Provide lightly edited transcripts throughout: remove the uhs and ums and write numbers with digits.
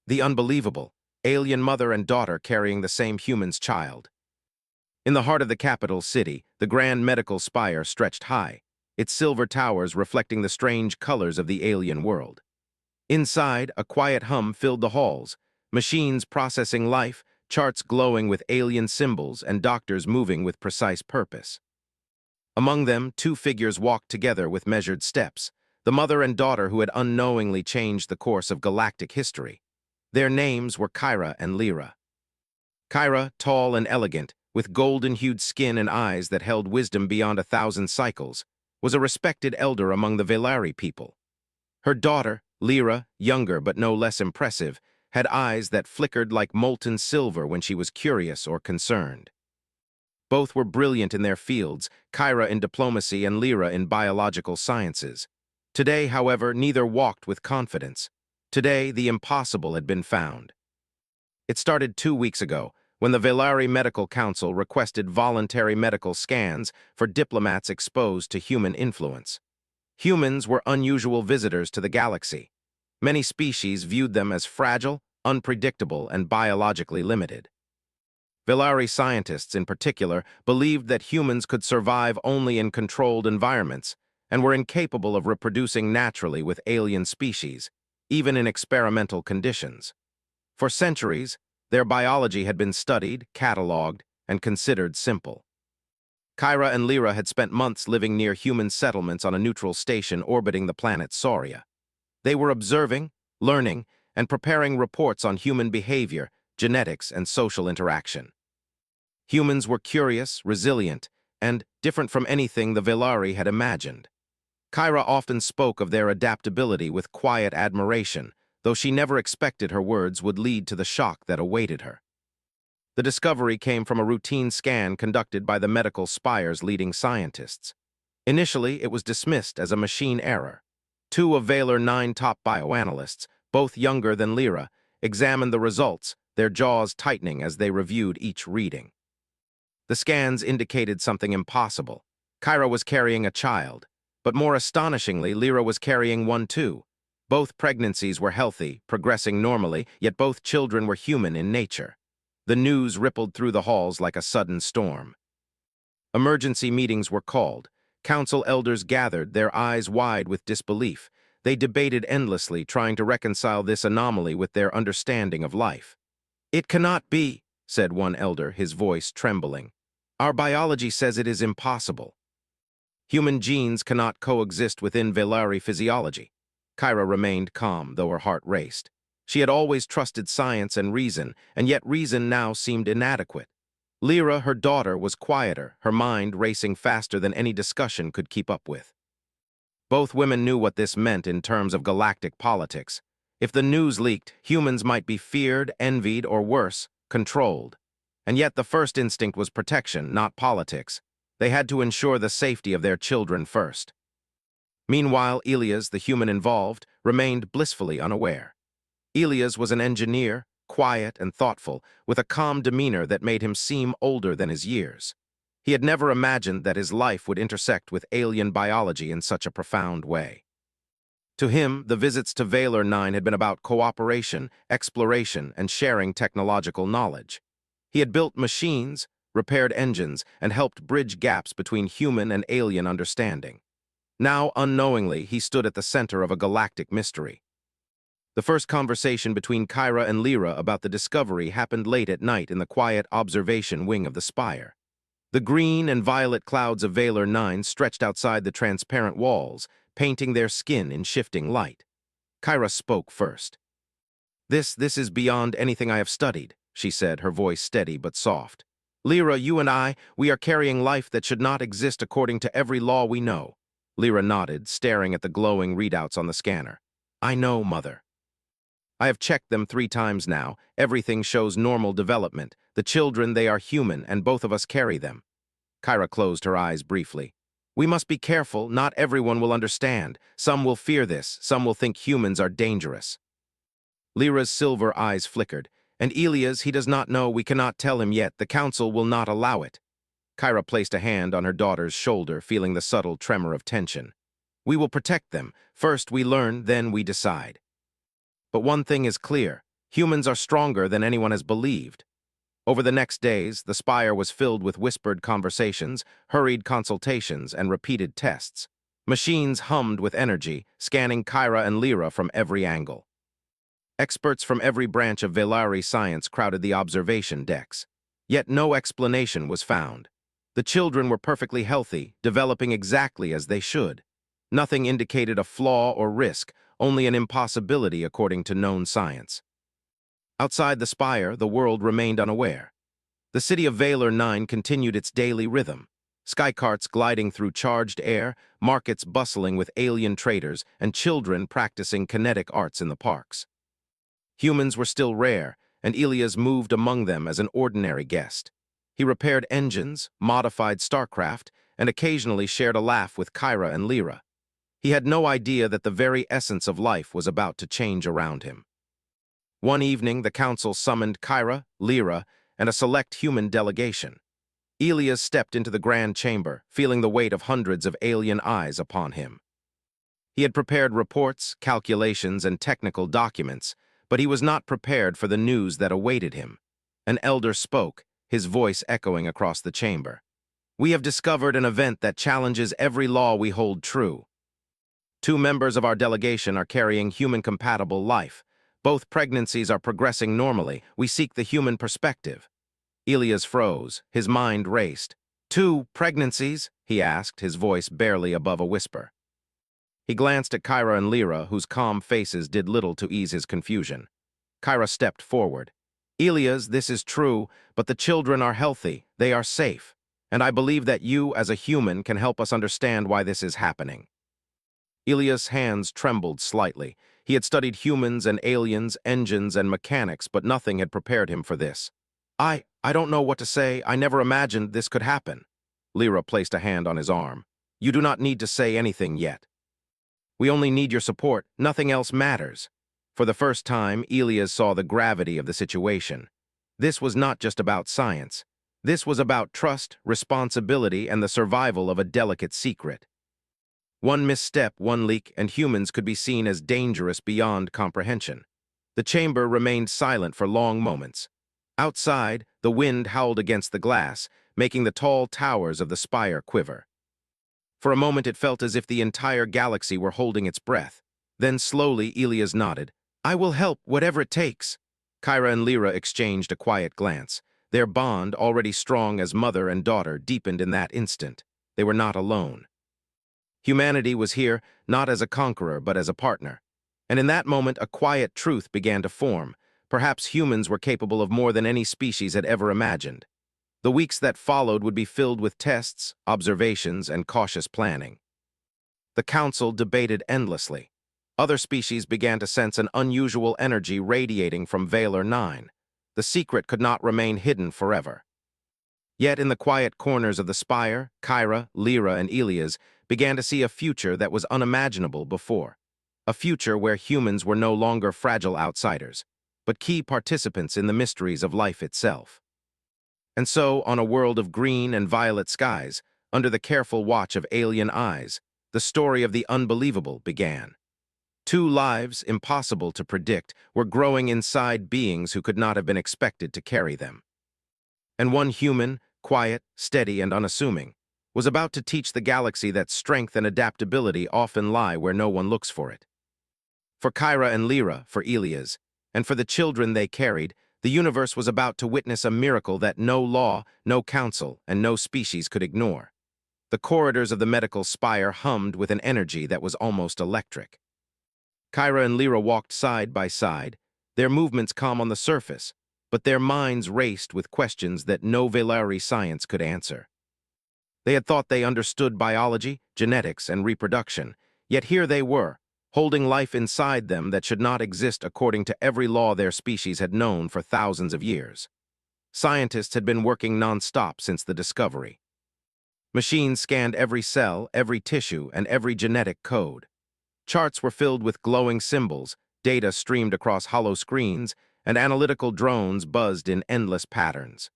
The unbelievable, alien mother and daughter carrying the same human's child. In the heart of the capital city, the grand medical spire stretched high, its silver towers reflecting the strange colors of the alien world. Inside, a quiet hum filled the halls, machines processing life, charts glowing with alien symbols, and doctors moving with precise purpose. Among them, two figures walked together with measured steps, the mother and daughter who had unknowingly changed the course of galactic history. Their names were Kyra and Lyra. Kyra, tall and elegant, with golden-hued skin and eyes that held wisdom beyond 1,000 cycles, was a respected elder among the Velari people. Her daughter, Lyra, younger but no less impressive, had eyes that flickered like molten silver when she was curious or concerned. Both were brilliant in their fields, Kyra in diplomacy and Lyra in biological sciences. Today, however, neither walked with confidence. Today, the impossible had been found. It started 2 weeks ago, when the Velari Medical Council requested voluntary medical scans for diplomats exposed to human influence. Humans were unusual visitors to the galaxy. Many species viewed them as fragile, unpredictable, and biologically limited. Velari scientists, in particular, believed that humans could survive only in controlled environments and were incapable of reproducing naturally with alien species, even in experimental conditions. For centuries, their biology had been studied, catalogued, and considered simple. Kyra and Lyra had spent months living near human settlements on a neutral station orbiting the planet Sauria. They were observing, learning, and preparing reports on human behavior, genetics, and social interaction. Humans were curious, resilient, and different from anything the Velari had imagined. Kyra often spoke of their adaptability with quiet admiration, though she never expected her words would lead to the shock that awaited her. The discovery came from a routine scan conducted by the medical spire's leading scientists. Initially, it was dismissed as a machine error. Two of Valar 9 top bioanalysts, both younger than Lyra, examined the results, their jaws tightening as they reviewed each reading. The scans indicated something impossible. Kyra was carrying a child, but more astonishingly, Lyra was carrying one too. Both pregnancies were healthy, progressing normally, yet both children were human in nature. The news rippled through the halls like a sudden storm. Emergency meetings were called. Council elders gathered, their eyes wide with disbelief. They debated endlessly, trying to reconcile this anomaly with their understanding of life. "It cannot be," said one elder, his voice trembling. "Our biology says it is impossible. Human genes cannot coexist within Velari physiology." Kyra remained calm, though her heart raced. She had always trusted science and reason, and yet reason now seemed inadequate. Lyra, her daughter, was quieter, her mind racing faster than any discussion could keep up with. Both women knew what this meant in terms of galactic politics. If the news leaked, humans might be feared, envied, or worse, controlled. And yet the first instinct was protection, not politics. They had to ensure the safety of their children first. Meanwhile, Elias, the human involved, remained blissfully unaware. Elias was an engineer, quiet and thoughtful, with a calm demeanor that made him seem older than his years. He had never imagined that his life would intersect with alien biology in such a profound way. To him, the visits to Valar 9 had been about cooperation, exploration, and sharing technological knowledge. He had built machines, repaired engines, and helped bridge gaps between human and alien understanding. Now, unknowingly, he stood at the center of a galactic mystery. The first conversation between Kyra and Lyra about the discovery happened late at night in the quiet observation wing of the spire. The green and violet clouds of Valar 9 stretched outside the transparent walls, painting their skin in shifting light. Kyra spoke first. This is beyond anything I have studied," she said, her voice steady but soft. "Lyra, you and we are carrying life that should not exist according to every law we know." Lyra nodded, staring at the glowing readouts on the scanner. "I know, Mother. I have checked them 3 times now. Everything shows normal development. The children, they are human, and both of us carry them." Kyra closed her eyes briefly. "We must be careful. Not everyone will understand. Some will fear this. Some will think humans are dangerous." Lyra's silver eyes flickered. "And Elias, he does not know. We cannot tell him yet. The council will not allow it." Kyra placed a hand on her daughter's shoulder, feeling the subtle tremor of tension. "We will protect them. First we learn, then we decide. But one thing is clear. Humans are stronger than anyone has believed. Over the next days, the spire was filled with whispered conversations, hurried consultations, and repeated tests. Machines hummed with energy, scanning Kyra and Lyra from every angle. Experts from every branch of Velari science crowded the observation decks. Yet no explanation was found. The children were perfectly healthy, developing exactly as they should. Nothing indicated a flaw or risk, only an impossibility according to known science. Outside the spire, the world remained unaware. The city of Valor 9 continued its daily rhythm. Skycarts gliding through charged air, markets bustling with alien traders, and children practicing kinetic arts in the parks. Humans were still rare, and Elias moved among them as an ordinary guest. He repaired engines, modified StarCraft, and occasionally shared a laugh with Kyra and Lyra. He had no idea that the very essence of life was about to change around him. One evening, the council summoned Kyra, Lyra, and a select human delegation. Elias stepped into the grand chamber, feeling the weight of hundreds of alien eyes upon him. He had prepared reports, calculations, and technical documents, but he was not prepared for the news that awaited him. An elder spoke, his voice echoing across the chamber. "We have discovered an event that challenges every law we hold true. 2 members of our delegation are carrying human-compatible life. Both pregnancies are progressing normally. We seek the human perspective." Elias froze. His mind raced. "2 pregnancies?" he asked, his voice barely above a whisper. He glanced at Kyra and Lyra, whose calm faces did little to ease his confusion. Kyra stepped forward. "Elias, this is true, but the children are healthy. They are safe. And I believe that you, as a human, can help us understand why this is happening." Elias' hands trembled slightly. He had studied humans and aliens, engines and mechanics, but nothing had prepared him for this. I don't know what to say. I never imagined this could happen." Lyra placed a hand on his arm. "You do not need to say anything yet. We only need your support. Nothing else matters." For the first time, Elias saw the gravity of the situation. This was not just about science. This was about trust, responsibility, and the survival of a delicate secret. One misstep, one leak, and humans could be seen as dangerous beyond comprehension. The chamber remained silent for long moments. Outside, the wind howled against the glass, making the tall towers of the spire quiver. For a moment it felt as if the entire galaxy were holding its breath. Then slowly Elias nodded. "I will help, whatever it takes." Kyra and Lyra exchanged a quiet glance. Their bond, already strong as mother and daughter, deepened in that instant. They were not alone. Humanity was here, not as a conqueror, but as a partner. And in that moment, a quiet truth began to form. Perhaps humans were capable of more than any species had ever imagined. The weeks that followed would be filled with tests, observations, and cautious planning. The council debated endlessly. Other species began to sense an unusual energy radiating from Valor 9. The secret could not remain hidden forever. Yet in the quiet corners of the spire, Kyra, Lyra, and Elias began to see a future that was unimaginable before. A future where humans were no longer fragile outsiders, but key participants in the mysteries of life itself. And so, on a world of green and violet skies, under the careful watch of alien eyes, the story of the unbelievable began. 2 lives, impossible to predict, were growing inside beings who could not have been expected to carry them. And one human, quiet, steady, and unassuming, was about to teach the galaxy that strength and adaptability often lie where no one looks for it. For Kyra and Lyra, for Elias, and for the children they carried, the universe was about to witness a miracle that no law, no council, and no species could ignore. The corridors of the medical spire hummed with an energy that was almost electric. Kyra and Lyra walked side by side, their movements calm on the surface, but their minds raced with questions that no Velari science could answer. They had thought they understood biology, genetics, and reproduction, yet here they were, holding life inside them that should not exist according to every law their species had known for thousands of years. Scientists had been working non-stop since the discovery. Machines scanned every cell, every tissue, and every genetic code. Charts were filled with glowing symbols, data streamed across hollow screens, and analytical drones buzzed in endless patterns.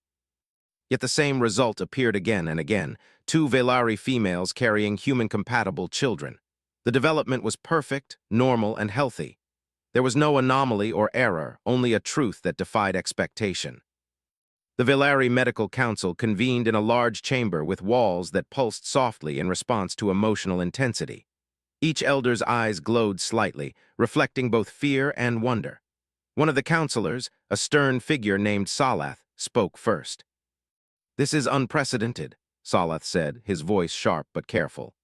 Yet the same result appeared again and again, 2 Velari females carrying human-compatible children. The development was perfect, normal, and healthy. There was no anomaly or error, only a truth that defied expectation. The Villari Medical Council convened in a large chamber with walls that pulsed softly in response to emotional intensity. Each elder's eyes glowed slightly, reflecting both fear and wonder. One of the counselors, a stern figure named Salath, spoke first. "This is unprecedented," Salath said, his voice sharp but careful.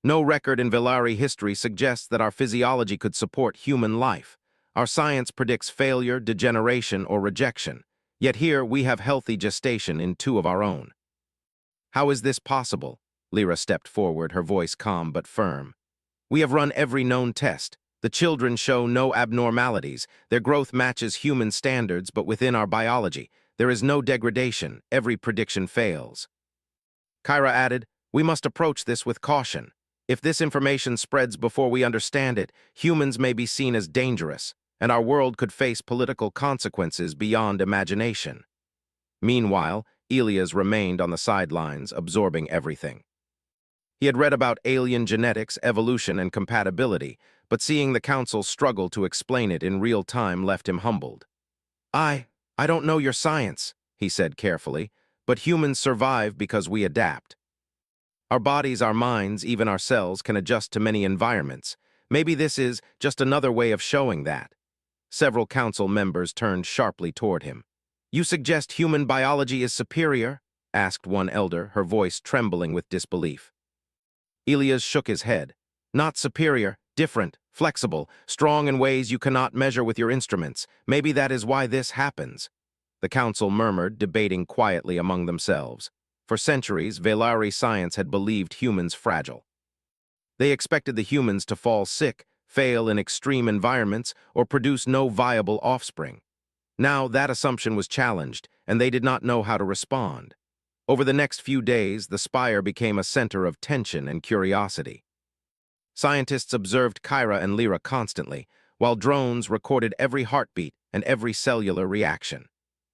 "No record in Villari history suggests that our physiology could support human life. Our science predicts failure, degeneration, or rejection. Yet here we have healthy gestation in two of our own." "How is this possible?" Lyra stepped forward, her voice calm but firm. "We have run every known test. The children show no abnormalities. Their growth matches human standards, but within our biology, there is no degradation. Every prediction fails." Kyra added, "We must approach this with caution. If this information spreads before we understand it, humans may be seen as dangerous, and our world could face political consequences beyond imagination." Meanwhile, Elias remained on the sidelines, absorbing everything. He had read about alien genetics, evolution, and compatibility, but seeing the council struggle to explain it in real time left him humbled. I don't know your science," he said carefully, "but humans survive because we adapt. Our bodies, our minds, even our cells can adjust to many environments. Maybe this is just another way of showing that." Several council members turned sharply toward him. "You suggest human biology is superior?" asked one elder, her voice trembling with disbelief. Elias shook his head. "Not superior, different, flexible, strong in ways you cannot measure with your instruments. Maybe that is why this happens." The council murmured, debating quietly among themselves. For centuries, Villari science had believed humans fragile. They expected the humans to fall sick, fail in extreme environments, or produce no viable offspring. Now that assumption was challenged, and they did not know how to respond. Over the next few days, the spire became a center of tension and curiosity. Scientists observed Kyra and Lyra constantly, while drones recorded every heartbeat and every cellular reaction.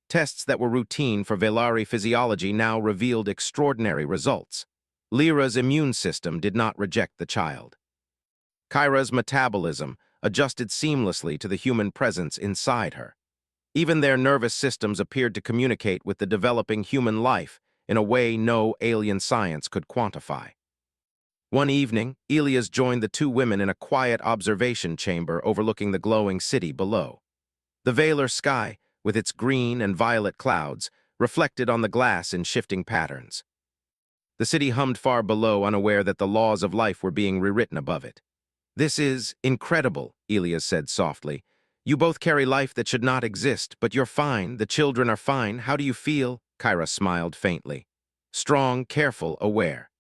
Tests that were routine for Villari physiology now revealed extraordinary results. Lyra's immune system did not reject the child. Kyra's metabolism adjusted seamlessly to the human presence inside her. Even their nervous systems appeared to communicate with the developing human life in a way no alien science could quantify. One evening, Elias joined the two women in a quiet observation chamber overlooking the glowing city below. The Valar sky, with its green and violet clouds, reflected on the glass in shifting patterns. The city hummed far below, unaware that the laws of life were being rewritten above it. "This is incredible," Elias said softly. "You both carry life that should not exist, but you're fine, the children are fine. How do you feel?" Kyra smiled faintly. "Strong, careful, aware.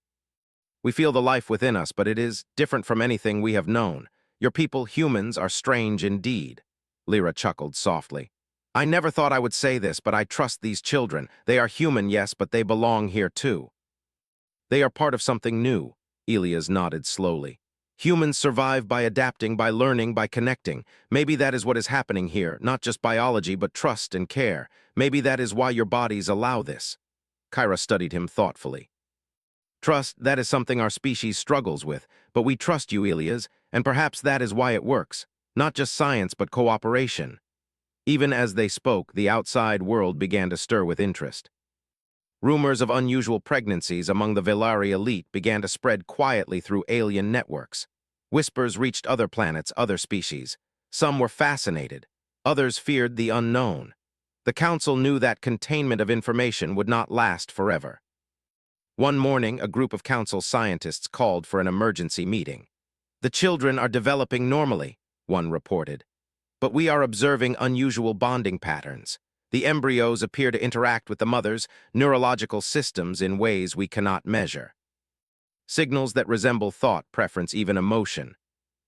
We feel the life within us, but it is different from anything we have known. Your people, humans, are strange indeed." Lyra chuckled softly. "I never thought I would say this, but I trust these children. They are human, yes, but they belong here too." "They are part of something new," Elias nodded slowly. "Humans survive by adapting, by learning, by connecting. Maybe that is what is happening here, not just biology, but trust and care. Maybe that is why your bodies allow this." Kyra studied him thoughtfully. "Trust, that is something our species struggles with, but we trust you, Elias, and perhaps that is why it works. Not just science, but cooperation." Even as they spoke, the outside world began to stir with interest. Rumors of unusual pregnancies among the Villari elite began to spread quietly through alien networks. Whispers reached other planets, other species. Some were fascinated. Others feared the unknown. The council knew that containment of information would not last forever. One morning, a group of council scientists called for an emergency meeting. "The children are developing normally," one reported. "But we are observing unusual bonding patterns. The embryos appear to interact with the mother's neurological systems in ways we cannot measure. Signals that resemble thought, preference, even emotion."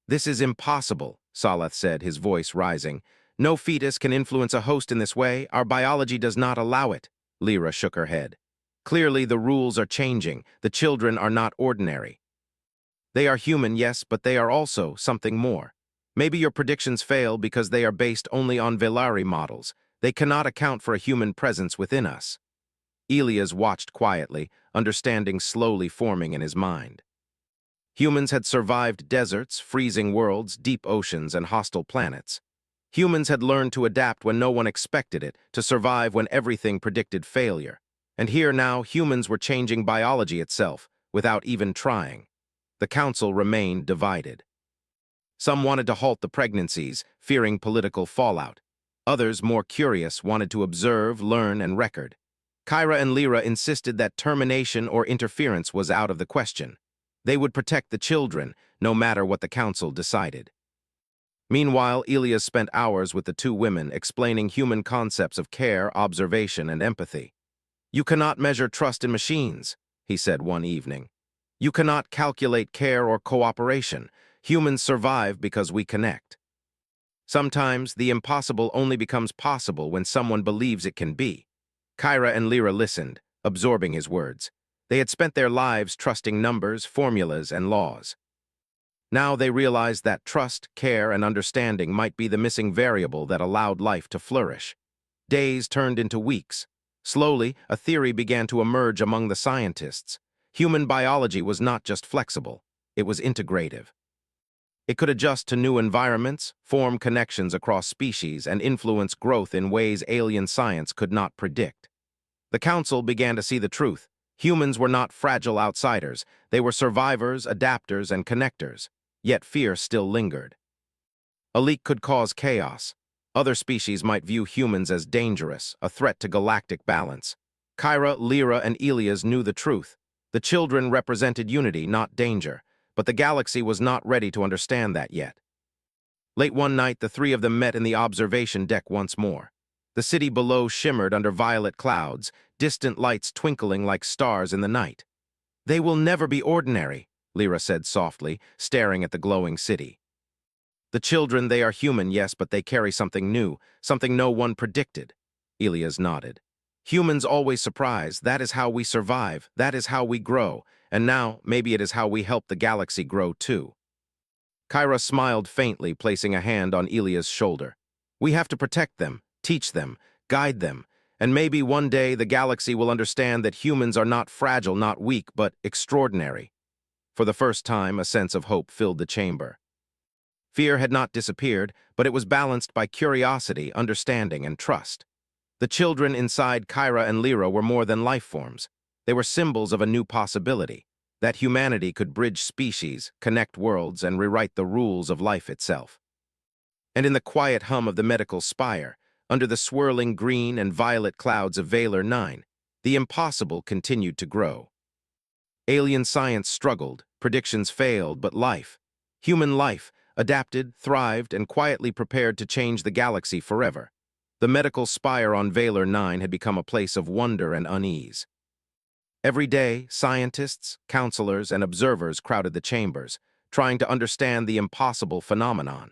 "This is impossible," Salath said, his voice rising. "No fetus can influence a host in this way. Our biology does not allow it." Lyra shook her head. "Clearly, the rules are changing. The children are not ordinary. They are human, yes, but they are also something more. Maybe your predictions fail because they are based only on Villari models. They cannot account for a human presence within us." Elias watched quietly, understanding slowly forming in his mind. Humans had survived deserts, freezing worlds, deep oceans, and hostile planets. Humans had learned to adapt when no one expected it, to survive when everything predicted failure. And here now, humans were changing biology itself, without even trying. The council remained divided. Some wanted to halt the pregnancies, fearing political fallout. Others, more curious, wanted to observe, learn, and record. Kyra and Lyra insisted that termination or interference was out of the question. They would protect the children, no matter what the council decided. Meanwhile, Elias spent hours with the two women explaining human concepts of care, observation, and empathy. "You cannot measure trust in machines," he said one evening. "You cannot calculate care or cooperation. Humans survive because we connect." Sometimes, the impossible only becomes possible when someone believes it can be. Kyra and Lyra listened, absorbing his words. They had spent their lives trusting numbers, formulas, and laws. Now they realized that trust, care, and understanding might be the missing variable that allowed life to flourish. Days turned into weeks. Slowly, a theory began to emerge among the scientists. Human biology was not just flexible, it was integrative. It could adjust to new environments, form connections across species, and influence growth in ways alien science could not predict. The council began to see the truth. Humans were not fragile outsiders. They were survivors, adapters, and connectors. Yet fear still lingered. A leak could cause chaos. Other species might view humans as dangerous, a threat to galactic balance. Kyra, Lyra, and Elias knew the truth. The children represented unity, not danger, but the galaxy was not ready to understand that yet. Late one night, the three of them met in the observation deck once more. The city below shimmered under violet clouds, distant lights twinkling like stars in the night. "They will never be ordinary," Lyra said softly, staring at the glowing city. "The children, they are human, yes, but they carry something new, something no one predicted." Elias nodded. "Humans always surprise. That is how we survive. That is how we grow. And now, maybe it is how we help the galaxy grow too." Kyra smiled faintly, placing a hand on Elias' shoulder. "We have to protect them, teach them, guide them, and maybe one day the galaxy will understand that humans are not fragile, not weak, but extraordinary." For the first time, a sense of hope filled the chamber. Fear had not disappeared, but it was balanced by curiosity, understanding, and trust. The children inside Kyra and Lyra were more than life forms. They were symbols of a new possibility, that humanity could bridge species, connect worlds, and rewrite the rules of life itself. And in the quiet hum of the medical spire, under the swirling green and violet clouds of Valor 9, the impossible continued to grow. Alien science struggled, predictions failed, but life, human life, adapted, thrived, and quietly prepared to change the galaxy forever. The medical spire on Valor 9 had become a place of wonder and unease. Every day, scientists, counselors, and observers crowded the chambers, trying to understand the impossible phenomenon.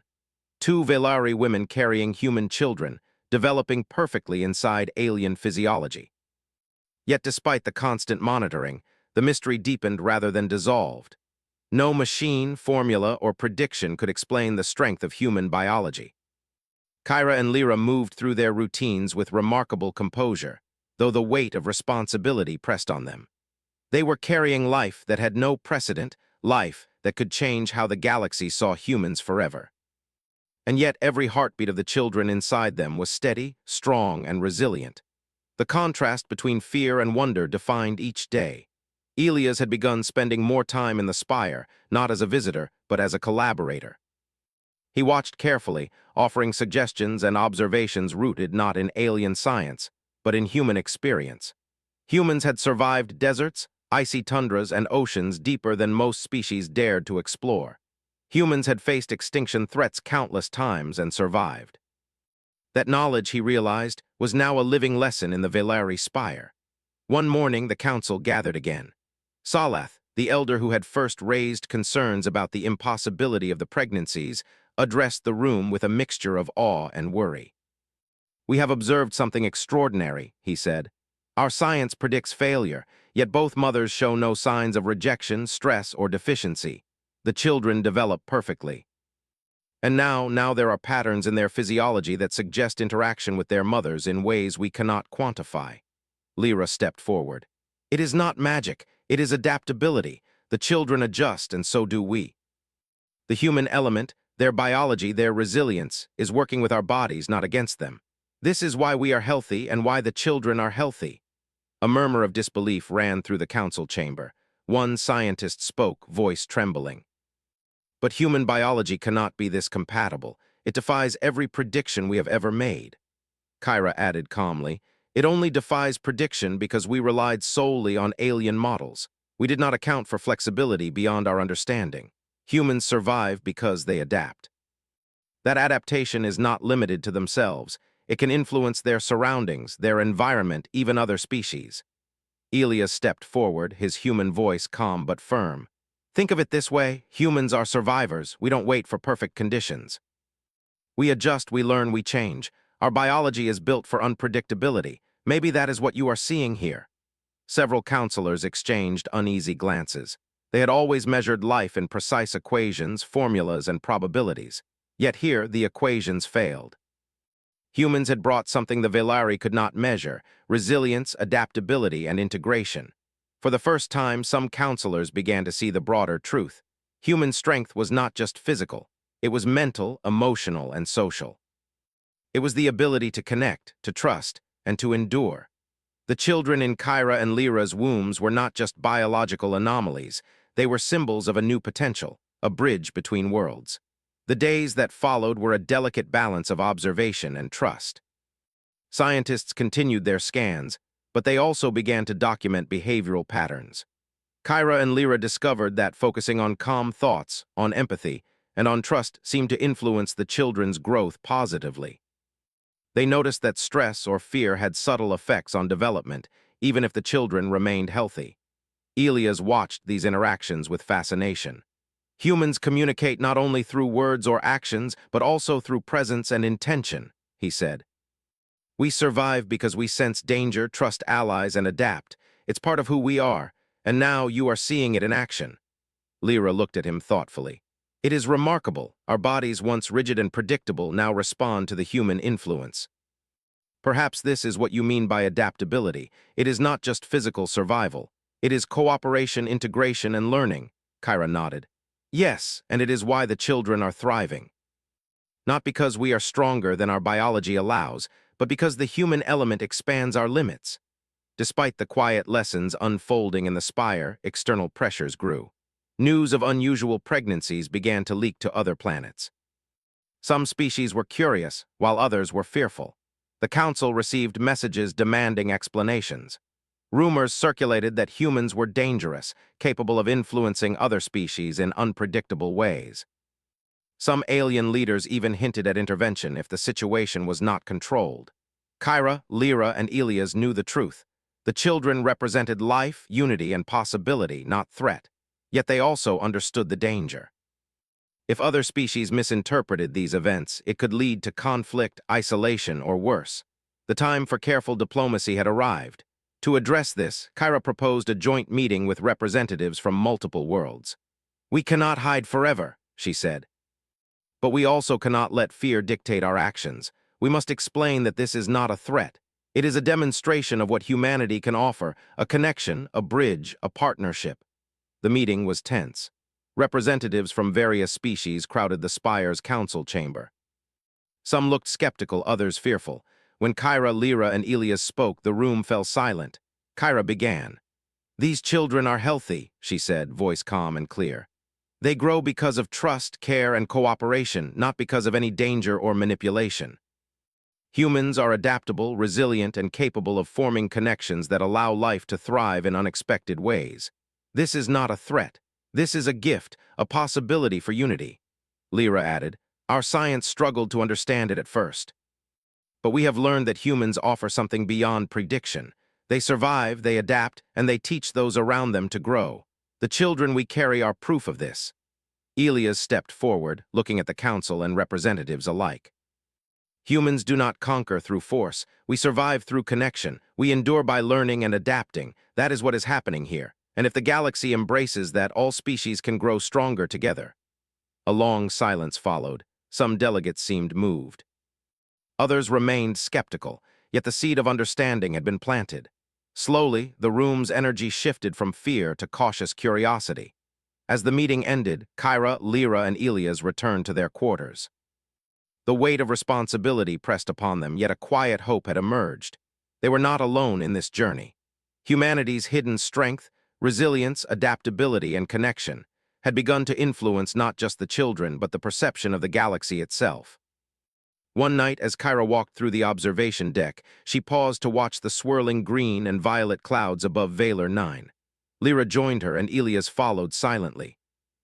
Two Velari women carrying human children, developing perfectly inside alien physiology. Yet despite the constant monitoring, the mystery deepened rather than dissolved. No machine, formula, or prediction could explain the strength of human biology. Kyra and Lyra moved through their routines with remarkable composure, though the weight of responsibility pressed on them. They were carrying life that had no precedent, life that could change how the galaxy saw humans forever. And yet every heartbeat of the children inside them was steady, strong, and resilient. The contrast between fear and wonder defined each day. Elias had begun spending more time in the spire, not as a visitor, but as a collaborator. He watched carefully, offering suggestions and observations rooted not in alien science, but in human experience. Humans had survived deserts, icy tundras, and oceans deeper than most species dared to explore. Humans had faced extinction threats countless times and survived. That knowledge, he realized, was now a living lesson in the Velari spire. One morning, the council gathered again. Salath, the elder who had first raised concerns about the impossibility of the pregnancies, addressed the room with a mixture of awe and worry. "We have observed something extraordinary," he said. "Our science predicts failure, yet both mothers show no signs of rejection, stress, or deficiency. The children develop perfectly. And now there are patterns in their physiology that suggest interaction with their mothers in ways we cannot quantify." Lyra stepped forward. "It is not magic, it is adaptability. The children adjust, and so do we." The human element, Their biology, their resilience, is working with our bodies, not against them. This is why we are healthy and why the children are healthy. A murmur of disbelief ran through the council chamber. One scientist spoke, voice trembling. But human biology cannot be this compatible. It defies every prediction we have ever made. Kyra added calmly, it only defies prediction because we relied solely on alien models. We did not account for flexibility beyond our understanding. Humans survive because they adapt. That adaptation is not limited to themselves. It can influence their surroundings, their environment, even other species. Elias stepped forward, his human voice calm but firm. Think of it this way, humans are survivors. We don't wait for perfect conditions. We adjust, we learn, we change. Our biology is built for unpredictability. Maybe that is what you are seeing here. Several counselors exchanged uneasy glances. They had always measured life in precise equations, formulas, and probabilities. Yet here, the equations failed. Humans had brought something the Velari could not measure: resilience, adaptability, and integration. For the first time, some counselors began to see the broader truth. Human strength was not just physical. It was mental, emotional, and social. It was the ability to connect, to trust, and to endure. The children in Kyra and Lyra's wombs were not just biological anomalies. They were symbols of a new potential, a bridge between worlds. The days that followed were a delicate balance of observation and trust. Scientists continued their scans, but they also began to document behavioral patterns. Kyra and Lyra discovered that focusing on calm thoughts, on empathy, and on trust seemed to influence the children's growth positively. They noticed that stress or fear had subtle effects on development, even if the children remained healthy. Elias watched these interactions with fascination. Humans communicate not only through words or actions, but also through presence and intention, he said. We survive because we sense danger, trust allies, and adapt. It's part of who we are, and now you are seeing it in action. Lyra looked at him thoughtfully. It is remarkable. Our bodies, once rigid and predictable, now respond to the human influence. Perhaps this is what you mean by adaptability. It is not just physical survival. It is cooperation, integration, and learning. Kyra nodded. Yes, and it is why the children are thriving. Not because we are stronger than our biology allows, but because the human element expands our limits. Despite the quiet lessons unfolding in the spire, external pressures grew. News of unusual pregnancies began to leak to other planets. Some species were curious, while others were fearful. The council received messages demanding explanations. Rumors circulated that humans were dangerous, capable of influencing other species in unpredictable ways. Some alien leaders even hinted at intervention if the situation was not controlled. Kyra, Lyra, and Elias knew the truth. The children represented life, unity, and possibility, not threat. Yet they also understood the danger. If other species misinterpreted these events, it could lead to conflict, isolation, or worse. The time for careful diplomacy had arrived. To address this, Kyra proposed a joint meeting with representatives from multiple worlds. We cannot hide forever, she said. But we also cannot let fear dictate our actions. We must explain that this is not a threat. It is a demonstration of what humanity can offer, a connection, a bridge, a partnership. The meeting was tense. Representatives from various species crowded the spire's council chamber. Some looked skeptical, others fearful. When Kyra, Lyra, and Elias spoke, the room fell silent. Kyra began. These children are healthy, she said, voice calm and clear. They grow because of trust, care, and cooperation, not because of any danger or manipulation. Humans are adaptable, resilient, and capable of forming connections that allow life to thrive in unexpected ways. This is not a threat. This is a gift, a possibility for unity. Lyra added, our science struggled to understand it at first. But we have learned that humans offer something beyond prediction. They survive, they adapt, and they teach those around them to grow. The children we carry are proof of this. Elias stepped forward, looking at the council and representatives alike. Humans do not conquer through force. We survive through connection. We endure by learning and adapting. That is what is happening here. And if the galaxy embraces that, all species can grow stronger together. A long silence followed. Some delegates seemed moved. Others remained skeptical, yet the seed of understanding had been planted. Slowly, the room's energy shifted from fear to cautious curiosity. As the meeting ended, Kyra, Lyra, and Elias returned to their quarters. The weight of responsibility pressed upon them, yet a quiet hope had emerged. They were not alone in this journey. Humanity's hidden strength, resilience, adaptability, and connection had begun to influence not just the children, but the perception of the galaxy itself. One night, as Kyra walked through the observation deck, she paused to watch the swirling green and violet clouds above Valor 9. Lyra joined her, and Elias followed silently.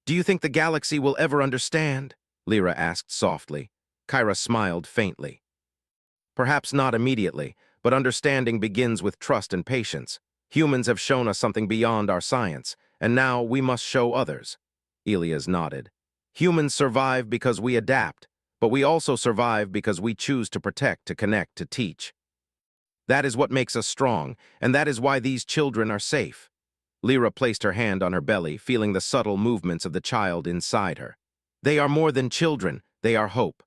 "Do you think the galaxy will ever understand?" Lyra asked softly. Kyra smiled faintly. "Perhaps not immediately, but understanding begins with trust and patience. Humans have shown us something beyond our science, and now we must show others." Elias nodded. "Humans survive because we adapt, but we also survive because we choose to protect, to connect, to teach. That is what makes us strong, and that is why these children are safe." Lyra placed her hand on her belly, feeling the subtle movements of the child inside her. "They are more than children, they are hope.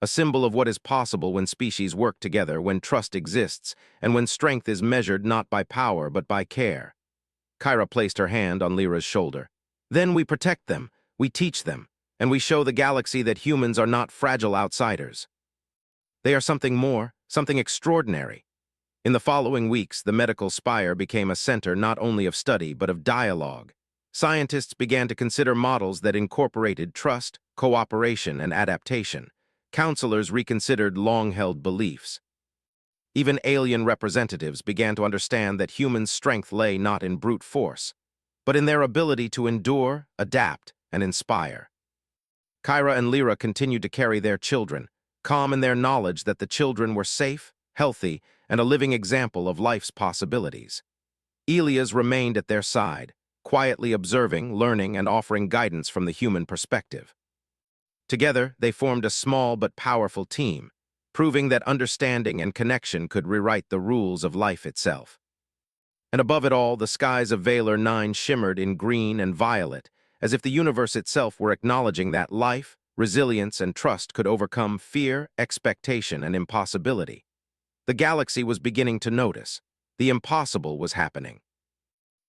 A symbol of what is possible when species work together, when trust exists, and when strength is measured not by power but by care." Kyra placed her hand on Lyra's shoulder. "Then we protect them, we teach them, and we show the galaxy that humans are not fragile outsiders. They are something more, something extraordinary." In the following weeks, the medical spire became a center not only of study but of dialogue. Scientists began to consider models that incorporated trust, cooperation, and adaptation. Counselors reconsidered long-held beliefs. Even alien representatives began to understand that human strength lay not in brute force, but in their ability to endure, adapt, and inspire. Kyra and Lyra continued to carry their children, calm in their knowledge that the children were safe, healthy, and a living example of life's possibilities. Elias remained at their side, quietly observing, learning, and offering guidance from the human perspective. Together, they formed a small but powerful team, proving that understanding and connection could rewrite the rules of life itself. And above it all, the skies of Valor 9 shimmered in green and violet, as if the universe itself were acknowledging that life, resilience, and trust could overcome fear, expectation, and impossibility. The galaxy was beginning to notice. The impossible was happening.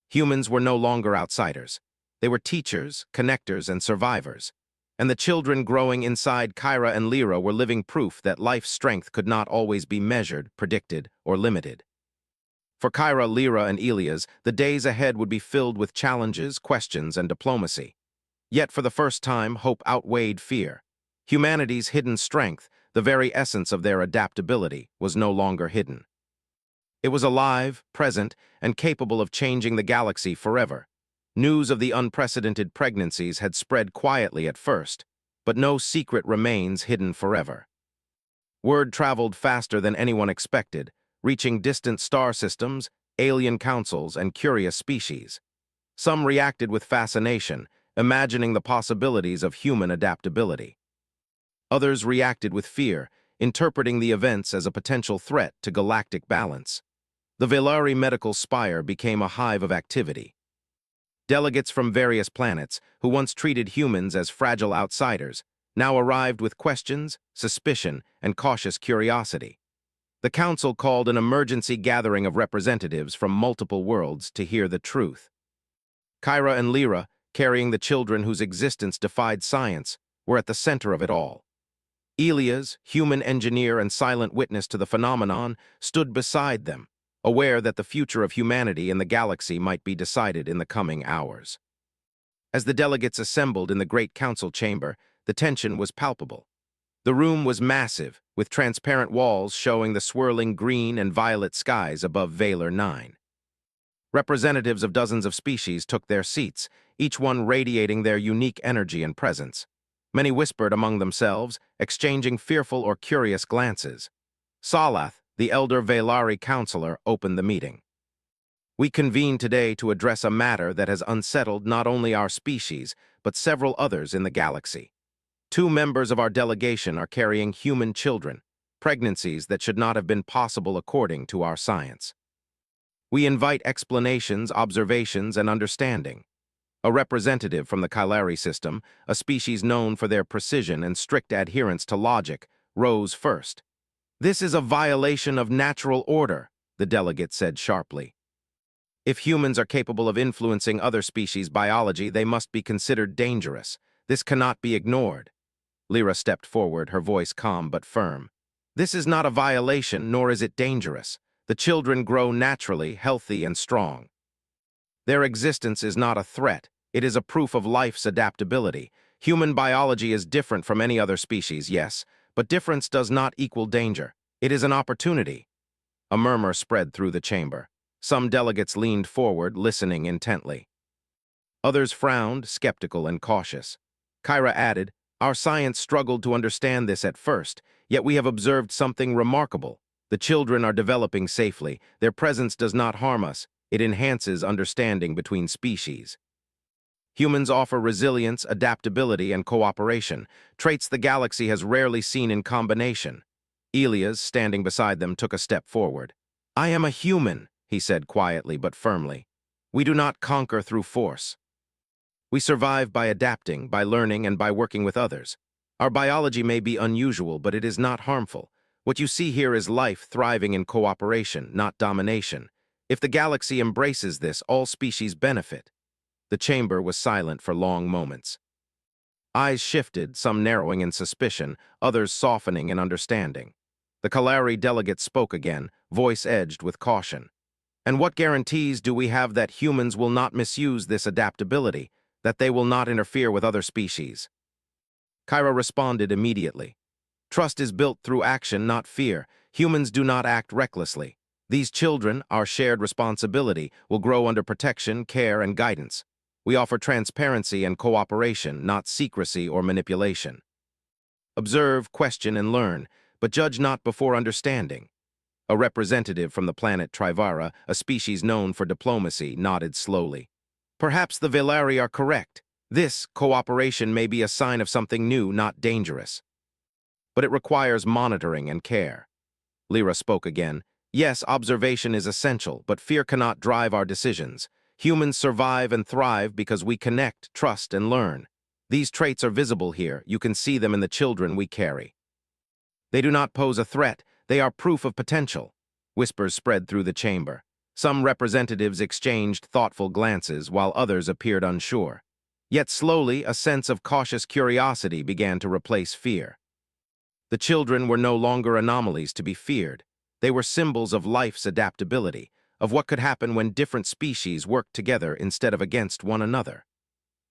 Humans were no longer outsiders. They were teachers, connectors, and survivors. And the children growing inside Kyra and Lyra were living proof that life's strength could not always be measured, predicted, or limited. For Kyra, Lyra, and Elias, the days ahead would be filled with challenges, questions, and diplomacy. Yet for the first time, hope outweighed fear. Humanity's hidden strength, the very essence of their adaptability, was no longer hidden. It was alive, present, and capable of changing the galaxy forever. News of the unprecedented pregnancies had spread quietly at first, but no secret remains hidden forever. Word traveled faster than anyone expected, reaching distant star systems, alien councils, and curious species. Some reacted with fascination, imagining the possibilities of human adaptability. Others reacted with fear, interpreting the events as a potential threat to galactic balance. The Velari medical spire became a hive of activity. Delegates from various planets, who once treated humans as fragile outsiders, now arrived with questions, suspicion, and cautious curiosity. The council called an emergency gathering of representatives from multiple worlds to hear the truth. Kyra and Lyra, carrying the children whose existence defied science, were at the center of it all. Elias, human engineer and silent witness to the phenomenon, stood beside them, aware that the future of humanity in the galaxy might be decided in the coming hours. As the delegates assembled in the great council chamber, the tension was palpable. The room was massive, with transparent walls showing the swirling green and violet skies above Valor 9. Representatives of dozens of species took their seats, each one radiating their unique energy and presence. Many whispered among themselves, exchanging fearful or curious glances. Salath, the elder Velari counselor, opened the meeting. "We convene today to address a matter that has unsettled not only our species, but several others in the galaxy. 2 members of our delegation are carrying human children, pregnancies that should not have been possible according to our science. We invite explanations, observations, and understanding." A representative from the Kylari system, a species known for their precision and strict adherence to logic, rose first. "This is a violation of natural order," the delegate said sharply. If humans are capable of influencing other species' biology, they must be considered dangerous. This cannot be ignored. Lyra stepped forward, her voice calm but firm. This is not a violation, nor is it dangerous. The children grow naturally, healthy, and strong. Their existence is not a threat. It is a proof of life's adaptability. Human biology is different from any other species, yes, but difference does not equal danger. It is an opportunity. A murmur spread through the chamber. Some delegates leaned forward, listening intently. Others frowned, skeptical and cautious. Kyra added, "Our science struggled to understand this at first, yet we have observed something remarkable. The children are developing safely. Their presence does not harm us. It enhances understanding between species. Humans offer resilience, adaptability, and cooperation, traits the galaxy has rarely seen in combination." Elias, standing beside them, took a step forward. "I am a human," he said quietly but firmly. "We do not conquer through force. We survive by adapting, by learning, and by working with others. Our biology may be unusual, but it is not harmful. What you see here is life thriving in cooperation, not domination. If the galaxy embraces this, all species benefit." The chamber was silent for long moments. Eyes shifted, some narrowing in suspicion, others softening in understanding. The Kalari delegate spoke again, voice edged with caution. "And what guarantees do we have that humans will not misuse this adaptability, that they will not interfere with other species?" Kyra responded immediately. "Trust is built through action, not fear. Humans do not act recklessly. These children, our shared responsibility, will grow under protection, care, and guidance. We offer transparency and cooperation, not secrecy or manipulation. Observe, question, and learn, but judge not before understanding." A representative from the planet Trivara, a species known for diplomacy, nodded slowly. "Perhaps the Velari are correct. This cooperation may be a sign of something new, not dangerous. But it requires monitoring and care." Lyra spoke again. "Yes, observation is essential, but fear cannot drive our decisions. Humans survive and thrive because we connect, trust, and learn. These traits are visible here. You can see them in the children we carry. They do not pose a threat. They are proof of potential." Whispers spread through the chamber. Some representatives exchanged thoughtful glances, while others appeared unsure. Yet slowly, a sense of cautious curiosity began to replace fear. The children were no longer anomalies to be feared. They were symbols of life's adaptability, of what could happen when different species worked together instead of against one another.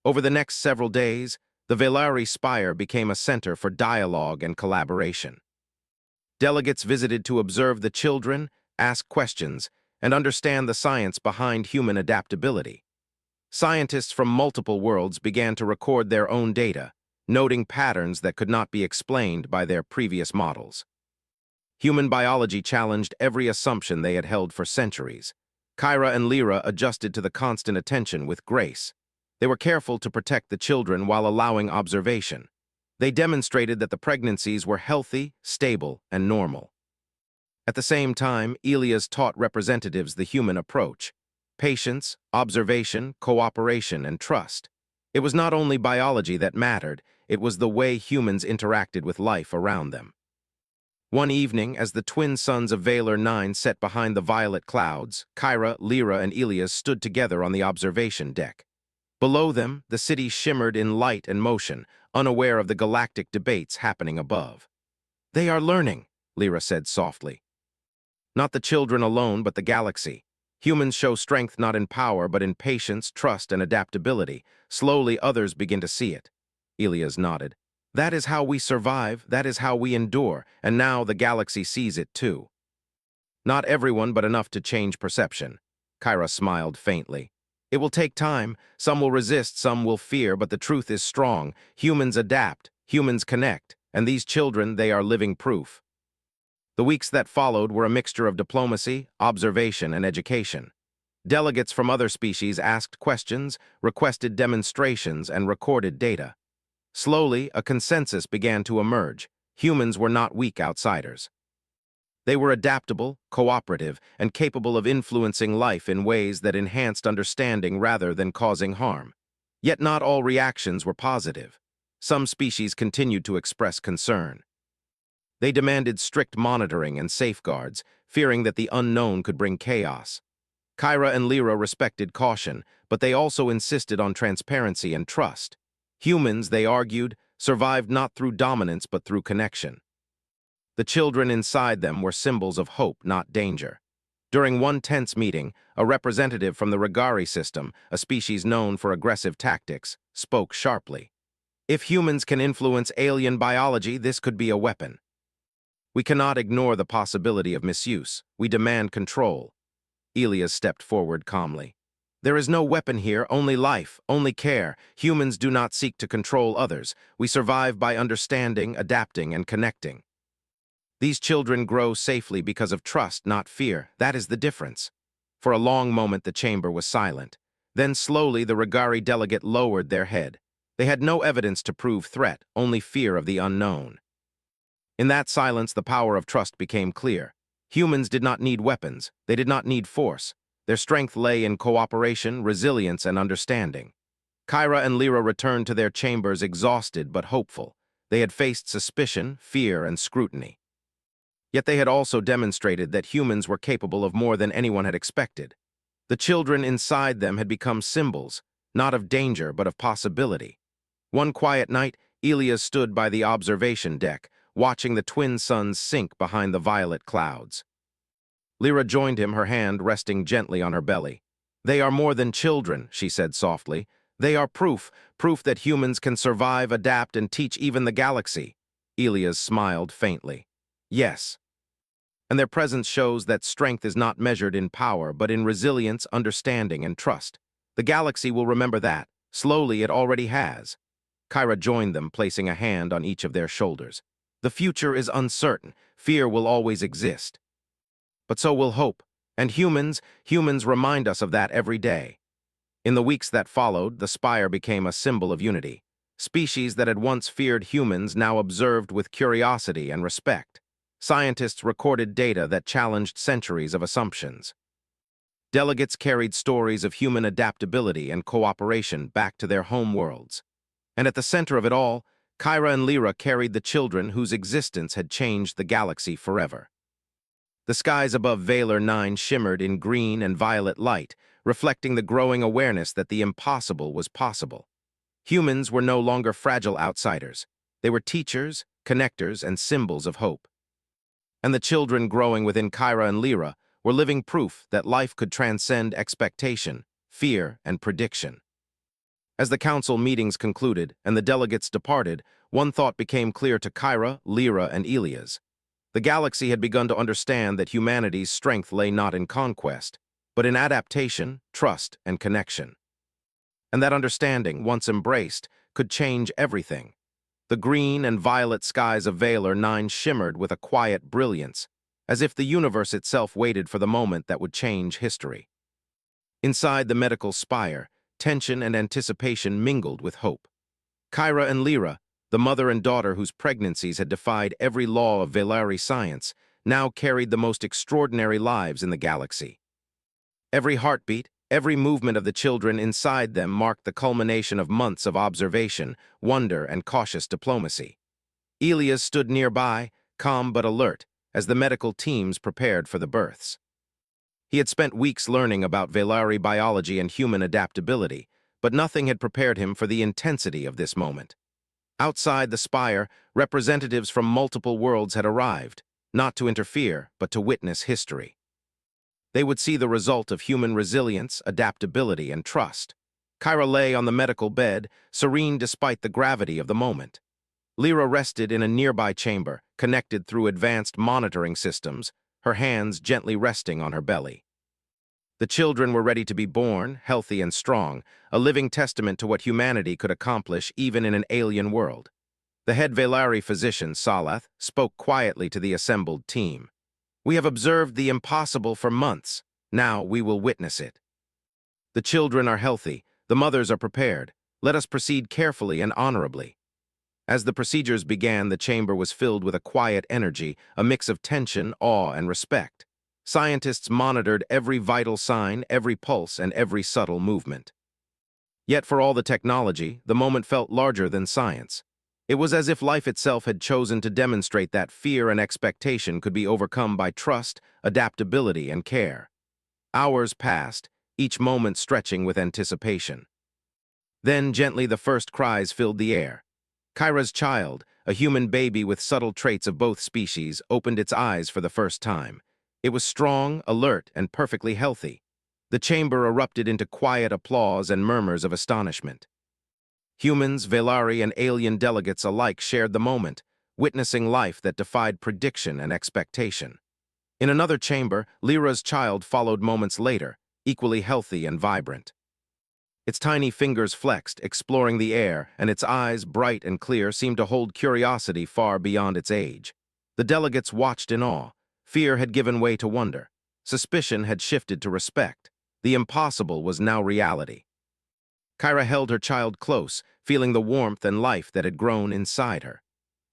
Over the next several days, the Velari Spire became a center for dialogue and collaboration. Delegates visited to observe the children, ask questions, and understand the science behind human adaptability. Scientists from multiple worlds began to record their own data, noting patterns that could not be explained by their previous models. Human biology challenged every assumption they had held for centuries. Kyra and Lyra adjusted to the constant attention with grace. They were careful to protect the children while allowing observation. They demonstrated that the pregnancies were healthy, stable, and normal. At the same time, Elias taught representatives the human approach: patience, observation, cooperation, and trust. It was not only biology that mattered, it was the way humans interacted with life around them. One evening, as the twin sons of Valor 9 sat behind the violet clouds, Kyra, Lyra, and Elias stood together on the observation deck. Below them, the city shimmered in light and motion, unaware of the galactic debates happening above. "They are learning," Lyra said softly. "Not the children alone, but the galaxy. Humans show strength not in power, but in patience, trust, and adaptability. Slowly, others begin to see it." Elias nodded. "That is how we survive, that is how we endure, and now the galaxy sees it too." "Not everyone, but enough to change perception." Kyra smiled faintly. "It will take time. Some will resist, some will fear, but the truth is strong. Humans adapt, humans connect, and these children, they are living proof." The weeks that followed were a mixture of diplomacy, observation, and education. Delegates from other species asked questions, requested demonstrations, and recorded data. Slowly, a consensus began to emerge. Humans were not weak outsiders. They were adaptable, cooperative, and capable of influencing life in ways that enhanced understanding rather than causing harm. Yet not all reactions were positive. Some species continued to express concern. They demanded strict monitoring and safeguards, fearing that the unknown could bring chaos. Kyra and Lyra respected caution, but they also insisted on transparency and trust. Humans, they argued, survived not through dominance but through connection. The children inside them were symbols of hope, not danger. During one tense meeting, a representative from the Regari system, a species known for aggressive tactics, spoke sharply. If humans can influence alien biology, this could be a weapon. We cannot ignore the possibility of misuse. We demand control. Elias stepped forward calmly. There is no weapon here, only life, only care. Humans do not seek to control others. We survive by understanding, adapting, and connecting. These children grow safely because of trust, not fear. That is the difference. For a long moment, the chamber was silent. Then slowly, the Regari delegate lowered their head. They had no evidence to prove threat, only fear of the unknown. In that silence, the power of trust became clear. Humans did not need weapons. They did not need force. Their strength lay in cooperation, resilience, and understanding. Kyra and Lyra returned to their chambers exhausted but hopeful. They had faced suspicion, fear, and scrutiny. Yet they had also demonstrated that humans were capable of more than anyone had expected. The children inside them had become symbols, not of danger but of possibility. One quiet night, Elias stood by the observation deck, watching the twin suns sink behind the violet clouds. Lyra joined him, her hand resting gently on her belly. "They are more than children," she said softly. "They are proof that humans can survive, adapt, and teach even the galaxy." Elias smiled faintly. "Yes. And their presence shows that strength is not measured in power, but in resilience, understanding, and trust. The galaxy will remember that. Slowly, it already has." Kyra joined them, placing a hand on each of their shoulders. "The future is uncertain. Fear will always exist. But so will hope. And humans remind us of that every day." In the weeks that followed, the spire became a symbol of unity. Species that had once feared humans now observed with curiosity and respect. Scientists recorded data that challenged centuries of assumptions. Delegates carried stories of human adaptability and cooperation back to their home worlds. And at the center of it all, Kyra and Lyra carried the children whose existence had changed the galaxy forever. The skies above Valor 9 shimmered in green and violet light, reflecting the growing awareness that the impossible was possible. Humans were no longer fragile outsiders. They were teachers, connectors, and symbols of hope. And the children growing within Kyra and Lyra were living proof that life could transcend expectation, fear, and prediction. As the council meetings concluded and the delegates departed, one thought became clear to Kyra, Lyra, and Elias. The galaxy had begun to understand that humanity's strength lay not in conquest, but in adaptation, trust, and connection. And that understanding, once embraced, could change everything. The green and violet skies of Valor 9 shimmered with a quiet brilliance, as if the universe itself waited for the moment that would change history. Inside the medical spire, tension and anticipation mingled with hope. Kyra and Lyra, the mother and daughter whose pregnancies had defied every law of Valari science, now carried the most extraordinary lives in the galaxy. Every heartbeat, every movement of the children inside them marked the culmination of months of observation, wonder, and cautious diplomacy. Elias stood nearby, calm but alert, as the medical teams prepared for the births. He had spent weeks learning about Valari biology and human adaptability, but nothing had prepared him for the intensity of this moment. Outside the spire, representatives from multiple worlds had arrived, not to interfere, but to witness history. They would see the result of human resilience, adaptability, and trust. Kyra lay on the medical bed, serene despite the gravity of the moment. Lyra rested in a nearby chamber, connected through advanced monitoring systems, her hands gently resting on her belly. The children were ready to be born, healthy and strong, a living testament to what humanity could accomplish even in an alien world. The head Valari physician, Salath, spoke quietly to the assembled team. "We have observed the impossible for months. Now we will witness it. The children are healthy. The mothers are prepared. Let us proceed carefully and honorably." As the procedures began, the chamber was filled with a quiet energy, a mix of tension, awe, and respect. Scientists monitored every vital sign, every pulse, and every subtle movement. Yet for all the technology, the moment felt larger than science. It was as if life itself had chosen to demonstrate that fear and expectation could be overcome by trust, adaptability, and care. Hours passed, each moment stretching with anticipation. Then, gently, the first cries filled the air. Kyra's child, a human baby with subtle traits of both species, opened its eyes for the first time. It was strong, alert, and perfectly healthy. The chamber erupted into quiet applause and murmurs of astonishment. Humans, Velari, and alien delegates alike shared the moment, witnessing life that defied prediction and expectation. In another chamber, Lyra's child followed moments later, equally healthy and vibrant. Its tiny fingers flexed, exploring the air, and its eyes, bright and clear, seemed to hold curiosity far beyond its age. The delegates watched in awe. Fear had given way to wonder. Suspicion had shifted to respect. The impossible was now reality. Kyra held her child close, feeling the warmth and life that had grown inside her.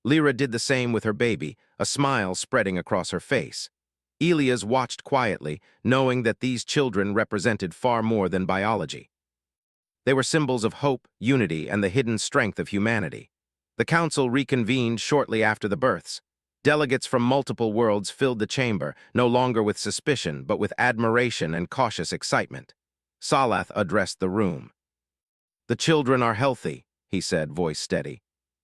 Lyra did the same with her baby, a smile spreading across her face. Elias watched quietly, knowing that these children represented far more than biology. They were symbols of hope, unity, and the hidden strength of humanity. The council reconvened shortly after the births. Delegates from multiple worlds filled the chamber, no longer with suspicion, but with admiration and cautious excitement. Salath addressed the room. "The children are healthy," he said, voice steady.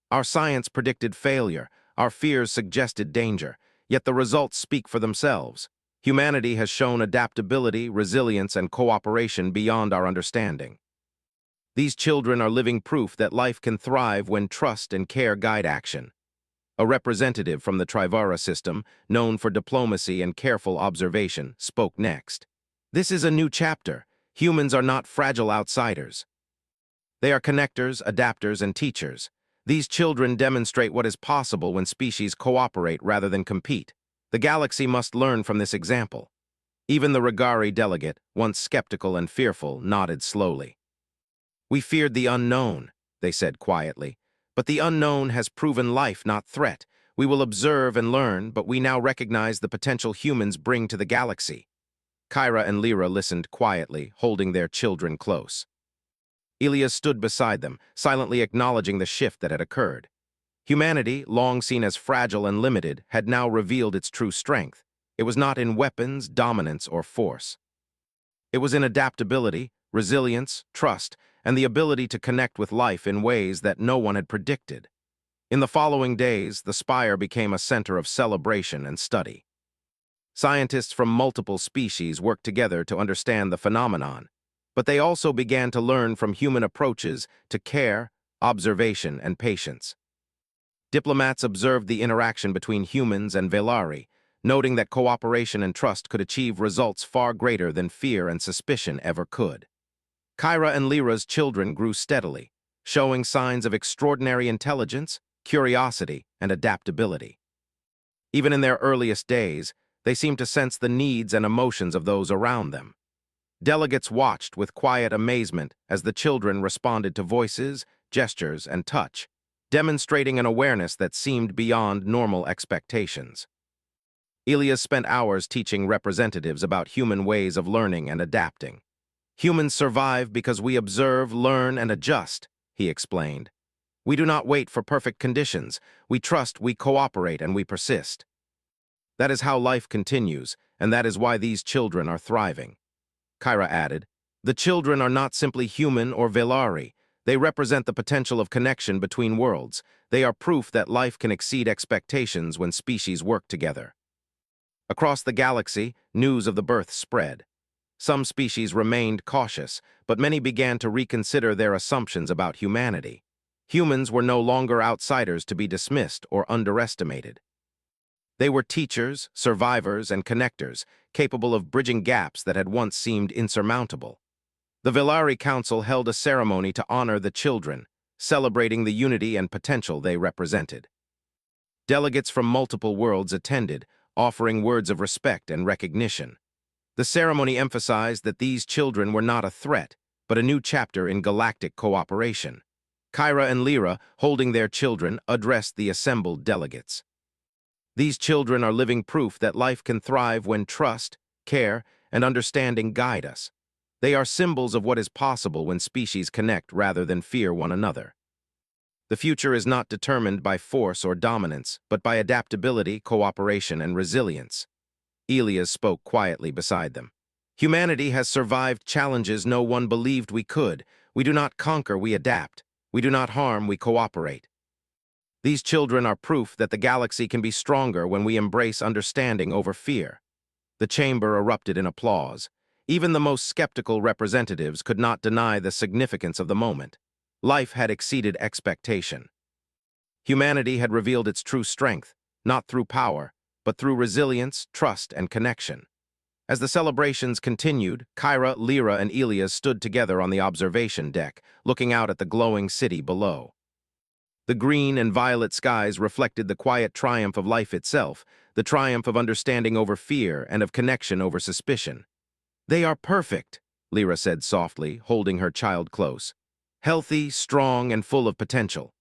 "Our science predicted failure, our fears suggested danger, yet the results speak for themselves. Humanity has shown adaptability, resilience, and cooperation beyond our understanding. These children are living proof that life can thrive when trust and care guide action." A representative from the Trivara system, known for diplomacy and careful observation, spoke next. "This is a new chapter. Humans are not fragile outsiders. They are connectors, adapters, and teachers. These children demonstrate what is possible when species cooperate rather than compete. The galaxy must learn from this example." Even the Regari delegate, once skeptical and fearful, nodded slowly. "We feared the unknown," they said quietly. "But the unknown has proven life, not threat. We will observe and learn, but we now recognize the potential humans bring to the galaxy." Kyra and Lyra listened quietly, holding their children close. Elias stood beside them, silently acknowledging the shift that had occurred. Humanity, long seen as fragile and limited, had now revealed its true strength. It was not in weapons, dominance, or force. It was in adaptability, resilience, trust, and the ability to connect with life in ways that no one had predicted. In the following days, the Spire became a center of celebration and study. Scientists from multiple species worked together to understand the phenomenon, but they also began to learn from human approaches to care, observation, and patience. Diplomats observed the interaction between humans and Velari, noting that cooperation and trust could achieve results far greater than fear and suspicion ever could. Kyra and Lyra's children grew steadily, showing signs of extraordinary intelligence, curiosity, and adaptability. Even in their earliest days, they seemed to sense the needs and emotions of those around them. Delegates watched with quiet amazement as the children responded to voices, gestures, and touch, demonstrating an awareness that seemed beyond normal expectations. Elias spent hours teaching representatives about human ways of learning and adapting. "Humans survive because we observe, learn, and adjust," he explained. "We do not wait for perfect conditions. We trust, we cooperate, and we persist. That is how life continues, and that is why these children are thriving." Kyra added, "The children are not simply human or Velari. They represent the potential of connection between worlds. They are proof that life can exceed expectations when species work together." Across the galaxy, news of the birth spread. Some species remained cautious, but many began to reconsider their assumptions about humanity. Humans were no longer outsiders to be dismissed or underestimated. They were teachers, survivors, and connectors, capable of bridging gaps that had once seemed insurmountable. The Velari Council held a ceremony to honor the children, celebrating the unity and potential they represented. Delegates from multiple worlds attended, offering words of respect and recognition. The ceremony emphasized that these children were not a threat, but a new chapter in galactic cooperation. Kyra and Lyra, holding their children, addressed the assembled delegates. "These children are living proof that life can thrive when trust, care, and understanding guide us. They are symbols of what is possible when species connect rather than fear one another. The future is not determined by force or dominance, but by adaptability, cooperation, and resilience." Elias spoke quietly beside them. Humanity has survived challenges no one believed we could. We do not conquer, we adapt. We do not harm, we cooperate. These children are proof that the galaxy can be stronger when we embrace understanding over fear. The chamber erupted in applause. Even the most skeptical representatives could not deny the significance of the moment. Life had exceeded expectation. Humanity had revealed its true strength, not through power, but through resilience, trust, and connection. As the celebrations continued, Kyra, Lyra, and Elias stood together on the observation deck, looking out at the glowing city below. The green and violet skies reflected the quiet triumph of life itself, the triumph of understanding over fear and of connection over suspicion. "They are perfect," Lyra said softly, holding her child close. "Healthy, strong, and full of potential.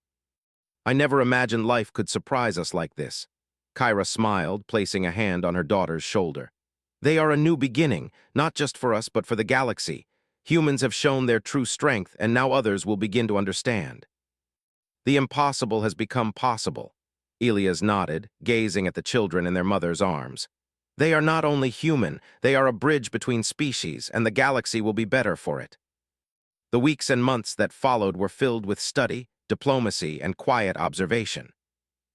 I never imagined life could surprise us like this." Kyra smiled, placing a hand on her daughter's shoulder. "They are a new beginning, not just for us but for the galaxy. Humans have shown their true strength, and now others will begin to understand." "The impossible has become possible." Elias nodded, gazing at the children in their mother's arms. "They are not only human, they are a bridge between species, and the galaxy will be better for it." The weeks and months that followed were filled with study, diplomacy, and quiet observation.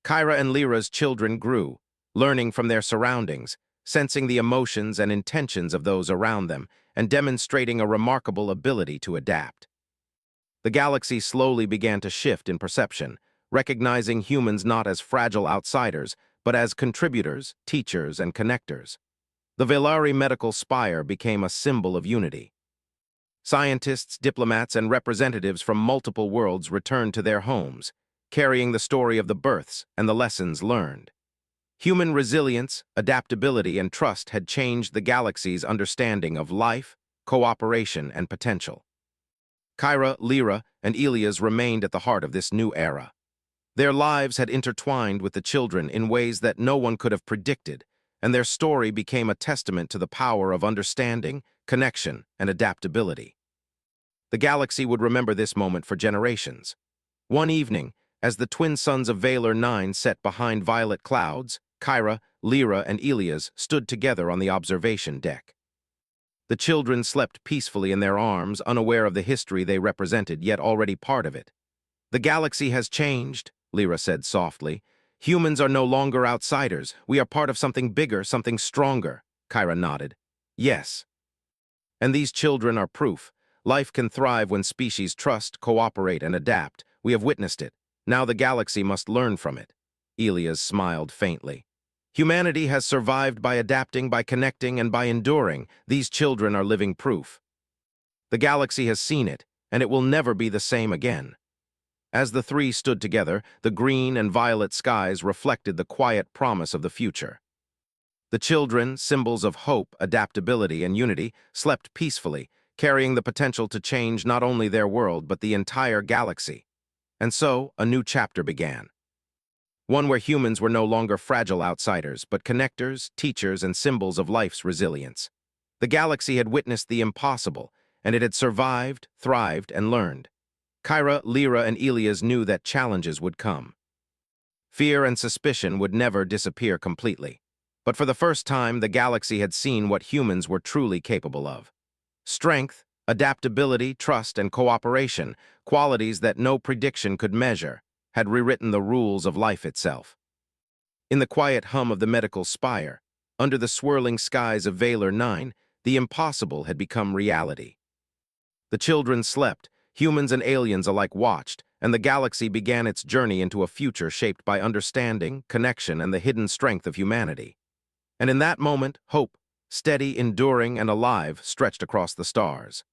Kyra and Lyra's children grew, learning from their surroundings, sensing the emotions and intentions of those around them, and demonstrating a remarkable ability to adapt. The galaxy slowly began to shift in perception, recognizing humans not as fragile outsiders, but as contributors, teachers, and connectors. The Velari medical spire became a symbol of unity. Scientists, diplomats, and representatives from multiple worlds returned to their homes, carrying the story of the births and the lessons learned. Human resilience, adaptability, and trust had changed the galaxy's understanding of life, cooperation, and potential. Kyra, Lyra, and Elias remained at the heart of this new era. Their lives had intertwined with the children in ways that no one could have predicted, and their story became a testament to the power of understanding, connection, and adaptability. The galaxy would remember this moment for generations. One evening, as the twin sons of Valor 9 sat behind violet clouds, Kyra, Lyra, and Elias stood together on the observation deck. The children slept peacefully in their arms, unaware of the history they represented, yet already part of it. "The galaxy has changed," Lyra said softly. "Humans are no longer outsiders. We are part of something bigger, something stronger." Kyra nodded. "Yes. And these children are proof. Life can thrive when species trust, cooperate, and adapt. We have witnessed it. Now the galaxy must learn from it." Elias smiled faintly. "Humanity has survived by adapting, by connecting, and by enduring. These children are living proof. The galaxy has seen it, and it will never be the same again." As the three stood together, the green and violet skies reflected the quiet promise of the future. The children, symbols of hope, adaptability, and unity, slept peacefully, carrying the potential to change not only their world but the entire galaxy. And so, a new chapter began. One where humans were no longer fragile outsiders, but connectors, teachers, and symbols of life's resilience. The galaxy had witnessed the impossible, and it had survived, thrived, and learned. Kyra, Lyra, and Elias knew that challenges would come. Fear and suspicion would never disappear completely. But for the first time, the galaxy had seen what humans were truly capable of. Strength, adaptability, trust, and cooperation, qualities that no prediction could measure, had rewritten the rules of life itself. In the quiet hum of the medical spire, under the swirling skies of Valor 9, the impossible had become reality. The children slept, humans and aliens alike watched, and the galaxy began its journey into a future shaped by understanding, connection, and the hidden strength of humanity. And in that moment, hope, steady, enduring, and alive, stretched across the stars.